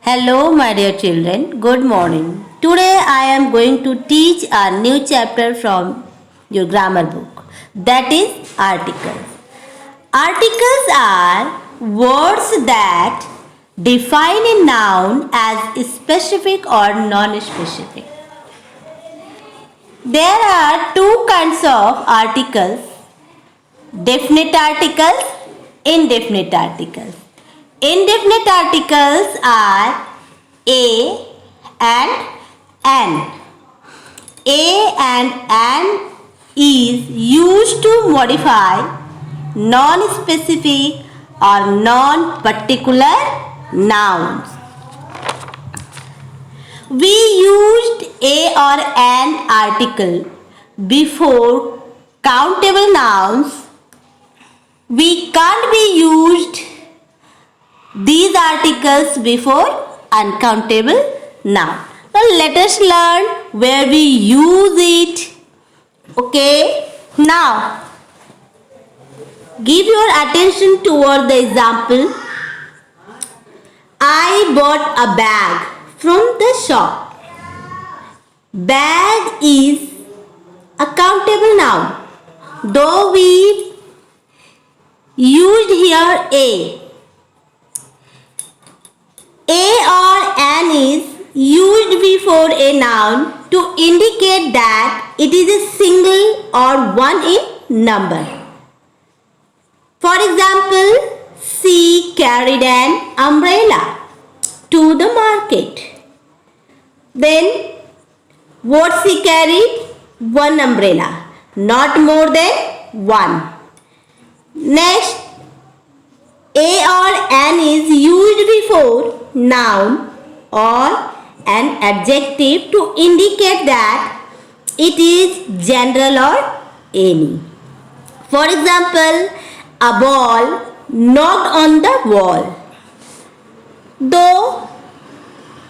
Hello, my dear children. Good morning. Today I am going to teach a new chapter from your grammar book. That is articles. Articles are words that define a noun as specific or non-specific. There are two kinds of articles: definite articles, indefinite articles. Indefinite articles are a and an. A and an is used to modify non-specific or non-particular nouns. We used a or an article before countable nouns. We can't be used these articles before uncountable noun. Now let us learn where we use it. Okay. Now give your attention toward the example. I bought a bag from the shop. Bag is a countable noun. Though we used here a or an is used before a noun to indicate that it is a single or one in number. For example, she carried an umbrella to the market. Then what she carried? One umbrella, not more than one. Next, a or an is used before noun or an adjective to indicate that it is general or any. For example, a ball knocked on the wall. Though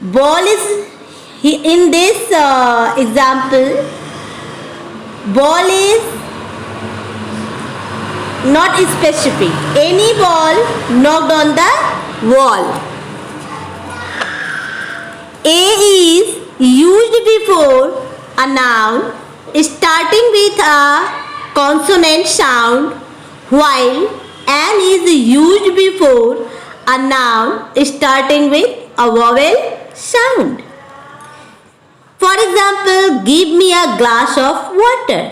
ball is in this example, ball is not specific. Any ball knocked on the wall. A is used before a noun starting with a consonant sound, while an is used before a noun starting with a vowel sound. For example, give me a glass of water.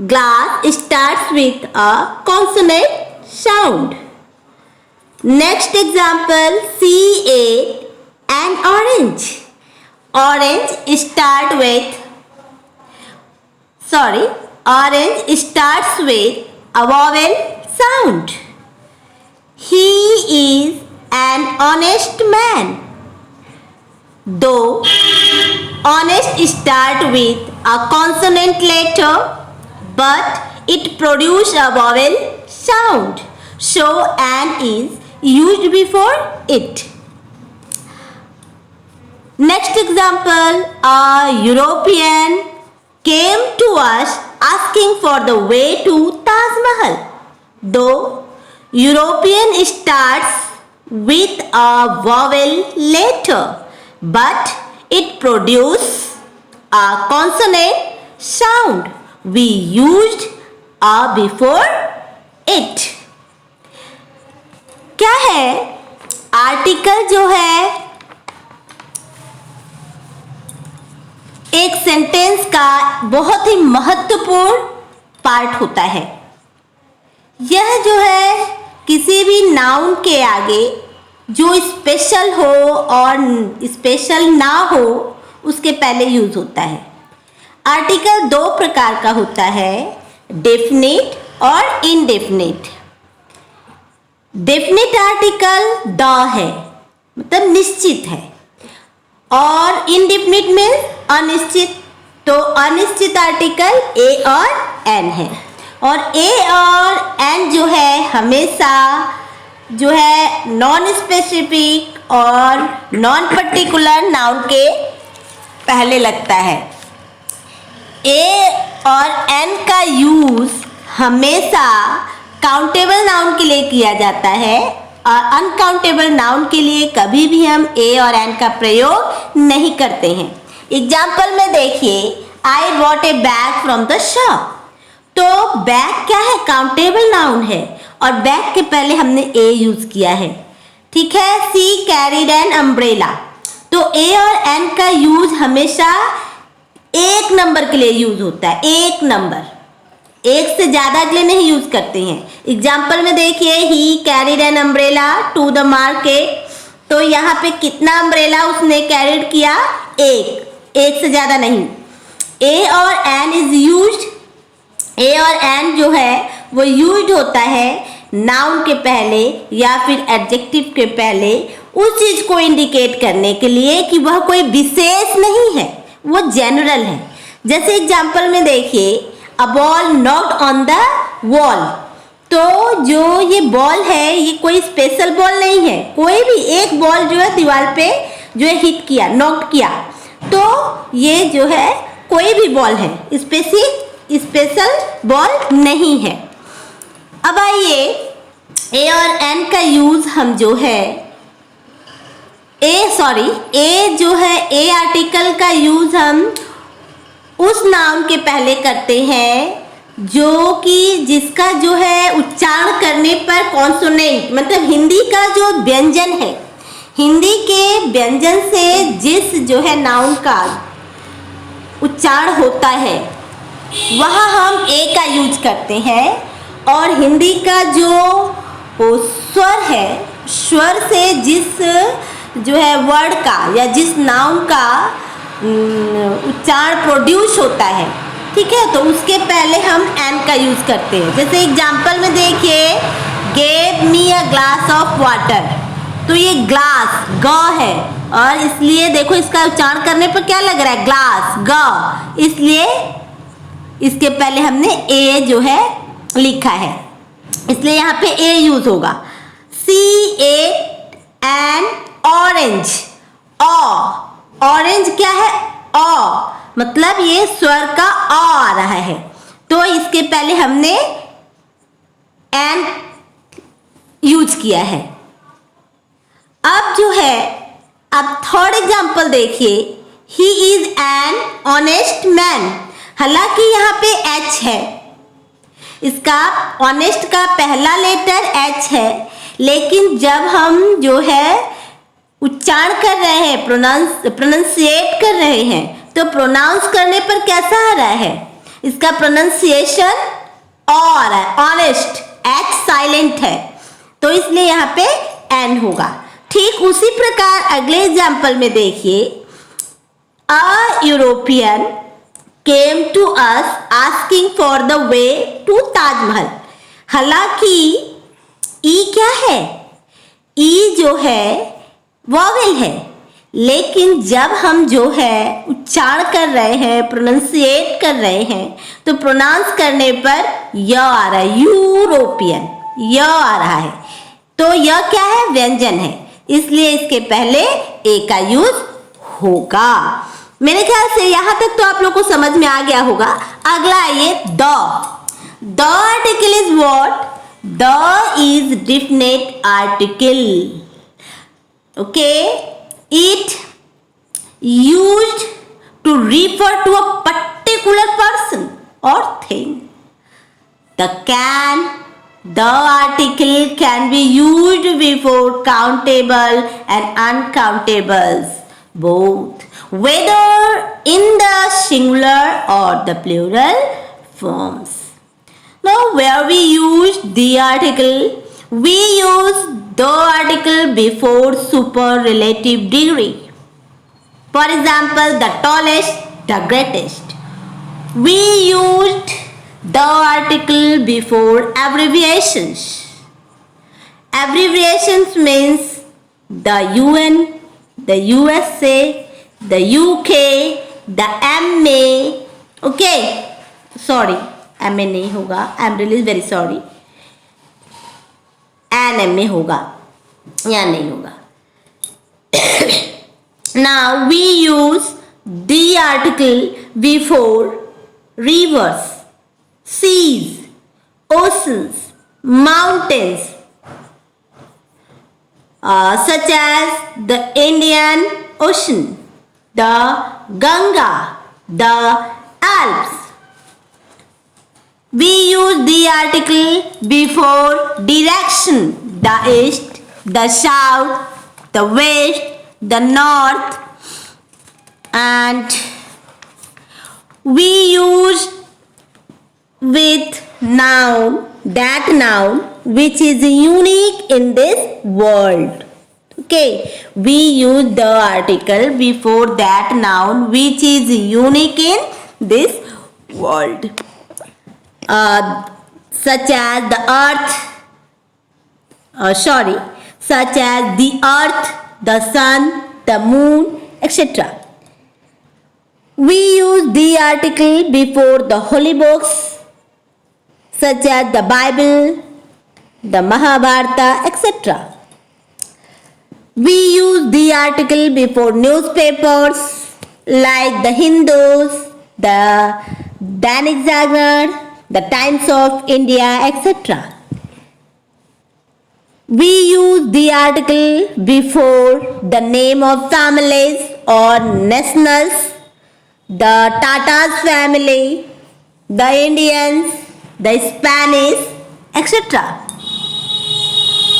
Glass starts with a consonant sound. Next example, she ate an orange. Orange starts with a vowel sound. He is an honest man. Though honest starts with a consonant letter, but it produces a vowel sound, so an is used before it. Next example, a European came to us asking for the way to Taj Mahal. Though European starts with a vowel letter, but it produces a consonant sound. We used a before it. क्या है? Article जो है एक sentence का बहुत ही महत्वपूर्ण part होता है. यह जो है किसी भी नाउन के आगे जो स्पेशल हो और स्पेशल ना हो उसके पहले यूज होता है. आर्टिकल दो प्रकार का होता है, डेफिनेट और इनडेफिनेट. डेफिनेट आर्टिकल द है, मतलब निश्चित है, और इनडेफिनेट में अनिश्चित. तो अनिश्चित आर्टिकल ए और एन है, और ए और एन जो है हमेशा जो है नॉन स्पेसिफिक और नॉन पर्टिकुलर नाउन के पहले लगता है. ए और एन का यूज हमेशा काउंटेबल नाउन के लिए किया जाता है, अनकाउंटेबल नाउन के लिए कभी भी हम ए और एन का प्रयोग नहीं करते हैं। एग्जाम्पल में देखिए, I bought A bag from the shop. तो बैग क्या है? काउंटेबल नाउन है और बैग के पहले हमने ए यूज किया है। ठीक है। सी कैरीड एन अम्ब्रेला। तो ए और एन का यूज हमेशा एक नंबर के लिए यूज होता है। एक नंबर, एक से ज्यादा के लिए नहीं यूज करते हैं। एग्जाम्पल में देखिए, he carried an umbrella to the market. तो यहाँ पे कितना अम्ब्रेला उसने कैरीड किया? एक से ज्यादा नहीं। ए और एन इज यूज्ड, ए और एन जो है वो यूज्ड होता है नाउन के पहले या फिर एडजेक्टिव के पहले उस चीज को इंडिकेट करने के लिए कि वह कोई विशेष नहीं है, वो जनरल है। जैसे एग्जाम्पल में देखिए, a ball knocked on the wall. तो जो ये बॉल है ये कोई स्पेशल बॉल नहीं है, कोई भी एक बॉल जो है दीवार पे जो है हिट किया, नॉक्ड किया, तो ये जो है कोई भी बॉल है, स्पेशल बॉल नहीं है। अब आइए ए और एन का यूज हम जो है ए जो है ए आर्टिकल का यूज हम उस नाउन के पहले करते हैं जो कि जिसका जो है उच्चारण करने पर कॉन्सोनेंट, मतलब हिंदी का जो व्यंजन है, हिंदी के व्यंजन से जिस जो है नाउन का उच्चारण होता है वहाँ हम ए का यूज करते हैं। और हिंदी का जो स्वर है, स्वर से जिस जो है वर्ड का या जिस नाउन का उच्चारण प्रोड्यूस होता है, ठीक है, तो उसके पहले हम एन का यूज करते हैं। जैसे एग्जाम्पल में देखिए, gave me a glass of water. तो ये ग्लास ग है और इसलिए देखो इसका उच्चारण करने पर क्या लग रहा है? ग्लास, ग, इसलिए इसके पहले हमने ए जो है लिखा है, इसलिए यहाँ पे ए यूज होगा। सी ए एन ऑरेंज, ऑरेंज क्या है? मतलब ये स्वर का आ रहा है, तो इसके पहले हमने एन यूज किया है। अब जो है, अब थर्ड एग्जांपल देखिए, he is an honest man. हालांकि यहाँ पे एच है, इसका ऑनेस्ट का पहला लेटर एच है, लेकिन जब हम जो है उच्चारण कर रहे हैं, प्रोनाउंसिएट कर रहे हैं, तो प्रोनाउंस करने पर कैसा आ रहा है? इसका प्रोनाउंसिएशन और है, ऑनेस्ट, एच साइलेंट है, तो इसलिए यहाँ पे एन होगा। ठीक उसी प्रकार अगले एग्जाम्पल में देखिए, a European came to us asking for the way to Taj Mahal. हालांकि ई क्या है? ई जो है वॉवेल है, लेकिन जब हम जो है उच्चारण कर रहे हैं, प्रोनाउंसिएट कर रहे हैं, तो प्रोनाउंस करने पर य आ रहा है, यूरोपियन, य आ रहा है, तो य क्या है? व्यंजन है, इसलिए इसके पहले ए का यूज होगा। मेरे ख्याल से यहां तक तो आप लोग को समझ में आ गया होगा। अगला आइए, the article is what? The is definite article. Okay, it used to refer to a particular person or thing. The article can be used before countable and uncountables, both, whether in the singular or the plural forms. Now, where we use the article, we use the article before superlative degree. For example, the tallest, the greatest. We used the article before abbreviations. Abbreviations means the UN, the USA, the UK, the MA. Okay, sorry, MA नहीं होगा. I'm really very sorry. NMA होगा या नहीं होगा. Now we use the article before rivers, seas, oceans, mountains. such as the Indian Ocean, the Ganga, the Alps. We use the article before direction, the east, the south, the west, the north, and we use with noun, that noun which is unique in this world. Okay, we use the article before that noun which is unique in this world. Such as the earth, such as the earth, the sun, the moon, etc. We use the article before the holy books, such as the Bible, the Mahabharata, etc. We use the article before newspapers like the Hindus, the Dainik Jagran, the Times of India, etc. We use the article before the name of families or nationals, the Tata's family, the Indians, the Spanish, etc.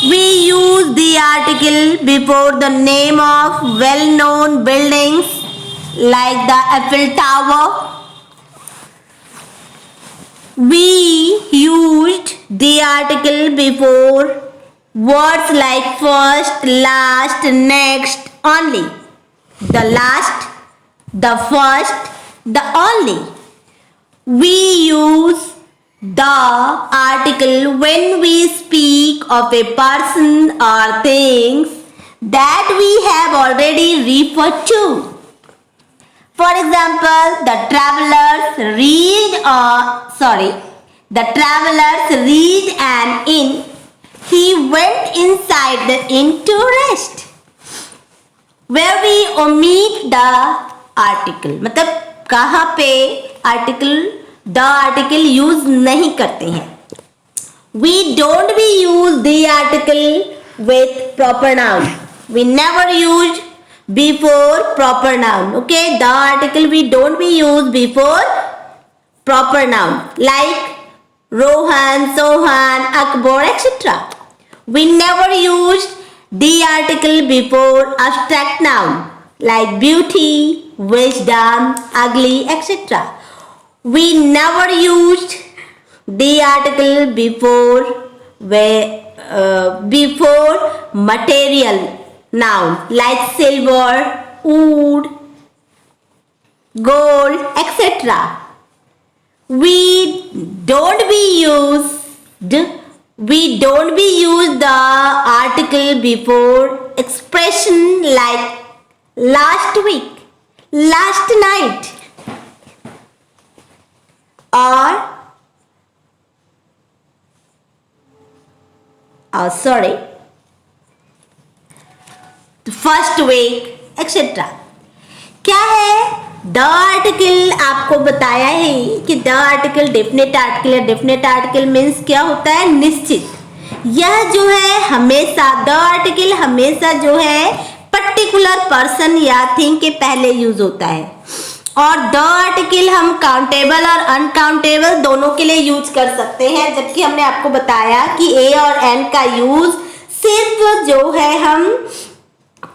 We use the article before the name of well-known buildings like the Eiffel Tower. We used the article before words like first, last, next, only. The last, the first, the only. We use the article when we speak of a person or things that we have already referred to. For example, the travelers reached an inn. He went inside the inn to rest. Where we omit the article, मतलब कहाँ पे the article use नहीं करते हैं. We don't use the article with proper noun. We never use before proper noun. Okay, the article we don't use before proper noun like Rohan, Sohan, Akbar, etc. We never use the article before abstract noun like beauty, wisdom, ugly, etc. We never used the article before material noun like silver, wood, gold, etc. We don't use the article before expression like last week, last night, or first week etcetera. क्या है the article? आपको बताया है कि the article definite article है. Definite article means क्या होता है? निश्चित. यह जो है हमेशा, द आर्टिकल हमेशा जो है पर्टिकुलर पर्सन या थिंग के पहले यूज होता है. और द आर्टिकल हम काउंटेबल और अनकाउंटेबल दोनों के लिए यूज कर सकते हैं. जबकि हमने आपको बताया कि ए और एन का यूज सिर्फ जो है हम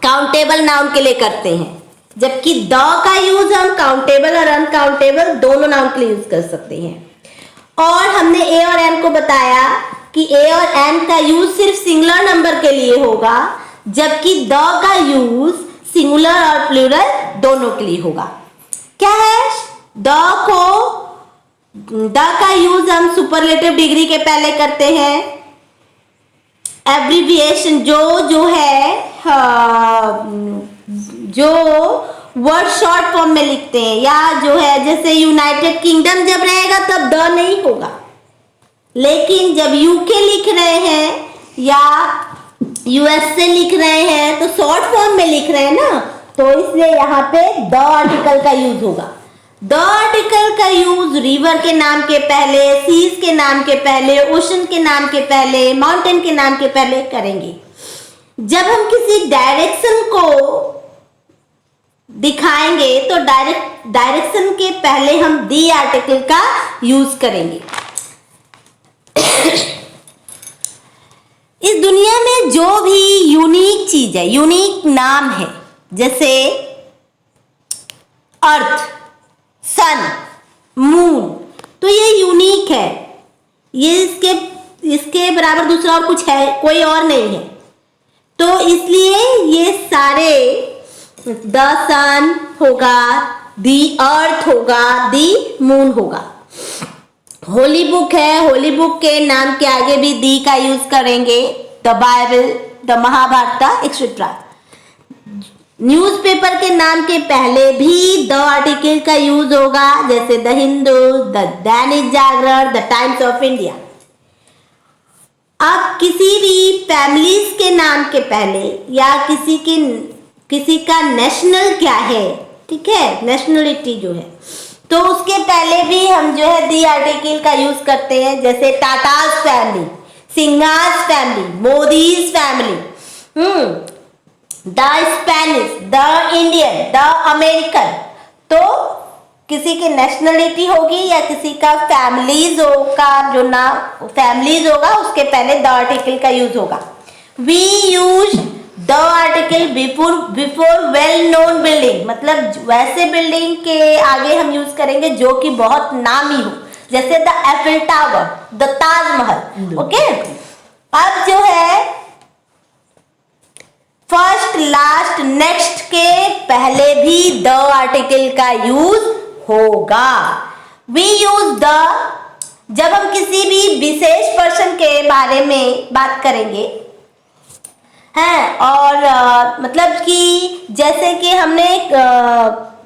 काउंटेबल नाउन के लिए करते हैं, जबकि द का यूज हम काउंटेबल और अनकाउंटेबल दोनों नाउन के लिए यूज कर सकते हैं. और हमने ए और एन को बताया कि ए और एन का यूज सिर्फ सिंगुलर नंबर के लिए होगा, जबकि द का यूज सिंगुलर और प्लूरल दोनों के लिए होगा. क्या है? द का यूज हम सुपरलेटिव डिग्री के पहले करते हैं. एब्रिविएशन जो है जो वर्ड शॉर्ट फॉर्म में लिखते हैं, या जो है जैसे यूनाइटेड किंगडम जब रहेगा तब द नहीं होगा, लेकिन जब यूके लिख रहे हैं या यूएसए लिख रहे हैं तो शॉर्ट फॉर्म में लिख रहे हैं ना, तो इसलिए यहाँ पे द आर्टिकल का यूज होगा. द आर्टिकल का यूज रिवर के नाम के पहले, सीज के नाम के पहले, ओशन के नाम के पहले, माउंटेन के नाम के पहले करेंगे. जब हम किसी डायरेक्शन को दिखाएंगे तो डायरेक्शन के पहले हम दी आर्टिकल का यूज करेंगे। इस दुनिया में जो भी यूनिक चीज है, यूनिक नाम है, जैसे अर्थ, सन, मून, तो ये यूनिक है। ये इसके बराबर दूसरा और कुछ है, कोई और नहीं है। तो इसलिए ये सारे द सन होगा, दी अर्थ होगा, दी मून होगा। होली बुक है, होली बुक के नाम के आगे भी दी का यूज करेंगे। The Bible, the Mahabharat etcetera. Newspaper के नाम के पहले भी द आर्टिकल का यूज होगा, जैसे the Hindu, the Dainik Jagran, the times of India. अब किसी भी फैमिलीज के नाम के पहले या किसी का नेशनल क्या है, ठीक है, नेशनलिटी जो है, तो उसके पहले भी हम जो है दी आर्टिकल का यूज करते हैं, जैसे Tata's family, Singh's family, Modi's family, the Spanish, the Indian, the American. तो किसी की नेशनलिटी होगी या किसी का फैमिलीज का जो नाम फैमिलीज होगा उसके पहले द आर्टिकल का यूज होगा। We use the article before well known building, मतलब वैसे बिल्डिंग के आगे हम यूज करेंगे जो कि बहुत नामी हो, जैसे the Eiffel tower, the Taj Mahal. Okay, अब जो है फर्स्ट, लास्ट, नेक्स्ट के पहले भी द आर्टिकल का यूज होगा। वी यूज द जब हम किसी भी विशेष पर्सन के बारे में बात करेंगे हैं, और मतलब कि जैसे कि हमने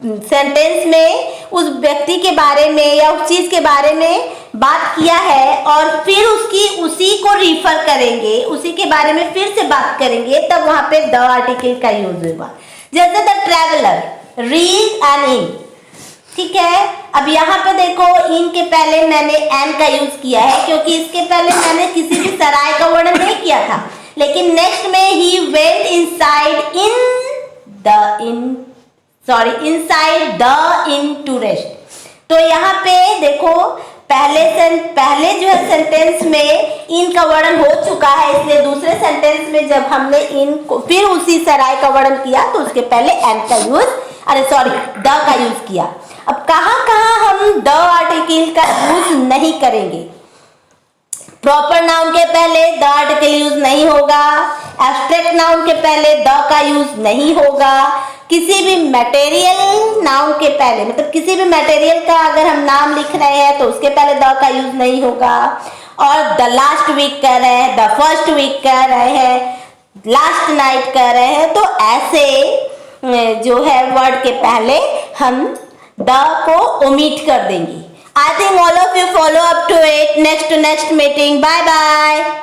सेंटेंस में उस व्यक्ति के बारे में या उस चीज के बारे में बात किया है और फिर उसी को रिफर करेंगे, उसी के बारे में फिर से बात करेंगे, तब वहां पे द आर्टिकल का यूज होगा। जैसे the traveller, read and in, ठीक है। अब यहाँ पे देखो, इन के पहले मैंने एन का यूज किया है क्योंकि इसके पहले मैंने किसी भी सराय का वर्णन नहीं किया था, लेकिन नेक्स्ट में ही went inside the inn to rest. तो यहाँ पे देखो पहले जो है सेंटेंस में इन का वर्णन हो चुका है, इसलिए दूसरे सेंटेंस में जब हमने इन को फिर उसी सराय का वर्णन किया तो उसके पहले एन का यूज द का यूज किया। अब कहाँ हम द आर्टिकल का यूज नहीं करेंगे? प्रॉपर नाउन के पहले द आर्टिकल यूज नहीं होगा, एब्स्ट्रैक्ट नाउन के पहले द का यूज नहीं होगा, किसी भी मटेरियल नाउन के पहले, मतलब किसी भी मटेरियल का अगर हम नाम लिख रहे हैं तो उसके पहले द का यूज नहीं होगा, और द लास्ट वीक कर रहे हैं, द फर्स्ट वीक कर रहे हैं, लास्ट नाइट कर रहे हैं, तो ऐसे जो है वर्ड के पहले हम द को ओमिट कर देंगे। I think all of you follow up to it. Next meeting. Bye bye.